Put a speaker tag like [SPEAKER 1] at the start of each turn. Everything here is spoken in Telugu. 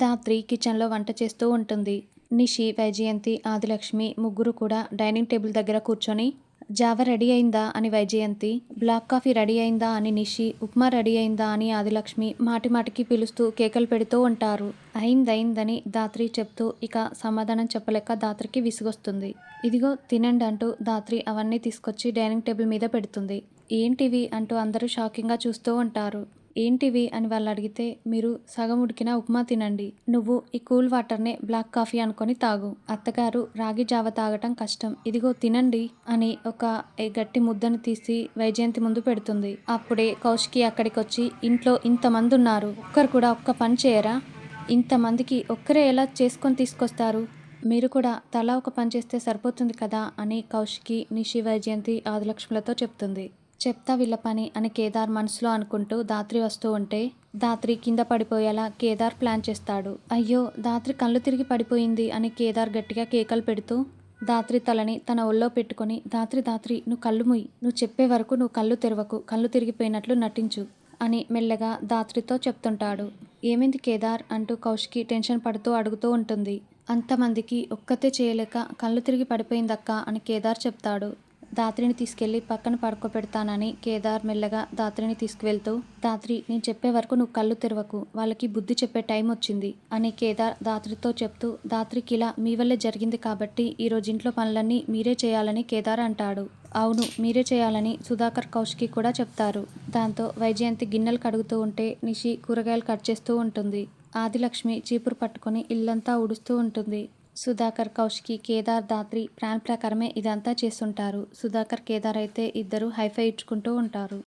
[SPEAKER 1] ధాత్రి కిచెన్లో వంట చేస్తూ ఉంటుంది. నిషి, వైజయంతి, ఆదిలక్ష్మి ముగ్గురు కూడా డైనింగ్ టేబుల్ దగ్గర కూర్చొని జావ రెడీ అయిందా అని వైజయంతి, బ్లాక్ కాఫీ రెడీ అయిందా అని నిషి, ఉప్మా రెడీ అయిందా అని ఆదిలక్ష్మి మాటిమాటికి పిలుస్తూ కేకలు పెడుతూ ఉంటారు. అయిందయిందని ధాత్రి చెప్తూ ఇక సమాధానం చెప్పలేక ధాత్రికి విసుగొస్తుంది. ఇదిగో తినండి అంటూ ధాత్రి అవన్నీ తీసుకొచ్చి డైనింగ్ టేబుల్ మీద పెడుతుంది. ఏంటివి అంటూ అందరూ షాకింగ్గా చూస్తూ ఉంటారు. ఏంటివి అని వాళ్ళు అడిగితే, మీరు సగం ఉడికిన ఉప్మా తినండి, నువ్వు ఈ కూల్ వాటర్నే బ్లాక్ కాఫీ అనుకొని తాగు, అత్తగారు రాగి జావ తాగటం కష్టం, ఇదిగో తినండి అని ఒక గట్టి ముద్దను తీసి వైజయంతి ముందు పెడుతుంది. అప్పుడే కౌశికి అక్కడికొచ్చి, ఇంట్లో ఇంతమంది ఉన్నారు, ఒక్కరు కూడా ఒక్క పని చేయరా, ఇంతమందికి ఒక్కరే ఎలా చేసుకొని తీసుకొస్తారు, మీరు కూడా తలా ఒక పని చేస్తే సరిపోతుంది కదా అని కౌశికి, నిషి, వైజయంతి, ఆదిలక్ష్మిలతో చెప్తుంది. చెప్తా వీళ్ళ పని అని కేదార్ మనసులో అనుకుంటూ ధాత్రి వస్తూ ఉంటే, ధాత్రి కింద పడిపోయేలా కేదార్ ప్లాన్ చేస్తాడు. అయ్యో ధాత్రి కళ్ళు తిరిగి పడిపోయింది అని కేదార్ గట్టిగా కేకలు పెడుతూ ధాత్రి తలని తన ఒళ్ళో పెట్టుకొని, ధాత్రి ధాత్రి నువ్వు కళ్ళు ముయ్యి, నువ్వు చెప్పే వరకు నువ్వు కళ్ళు తెరవకు, కళ్ళు తిరిగిపోయినట్లు నటించు అని మెల్లగా ధాత్రితో చెప్తుంటాడు. ఏమైంది కేదార్ అంటూ కౌశికి టెన్షన్ పడుతూ అడుగుతూ ఉంటుంది. అంతమందికి ఒక్కతే చేయలేక కళ్ళు తిరిగి పడిపోయిందక్క అని కేదార్ చెప్తాడు. ధాత్రిని తీసుకెళ్లి పక్కన పడుకోబెడతానని కేదార్ మెల్లగా ధాత్రిని తీసుకువెళ్తూ, ధాత్రి నేను చెప్పే వరకు నువ్వు కళ్ళు తెరవకు, వాళ్ళకి బుద్ధి చెప్పే టైం వచ్చింది అని కేదార్ ధాత్రితో చెప్తూ, ధాత్రికి ఇలా మీ వల్లే జరిగింది కాబట్టి ఈరోజు ఇంట్లో పనులన్నీ మీరే చేయాలని కేదార్ అంటాడు. అవును మీరే చేయాలని సుధాకర్, కౌశికి కూడా చెప్తారు. దాంతో వైజయంతి గిన్నెలు కడుగుతూ ఉంటే నిషి కూరగాయలు కట్ చేస్తూ ఉంటుంది. ఆదిలక్ష్మి చీపురు పట్టుకొని ఇల్లంతా ఊడుస్తూ ఉంటుంది. సుధాకర్, కౌశికి, కేదార్, ధాత్రి ప్లాన్ ప్రకారమే ఇదంతా చేస్తుంటారు. సుధాకర్, కేదార్ అయితే ఇద్దరు హైఫై ఇచ్చుకుంటూ ఉంటారు.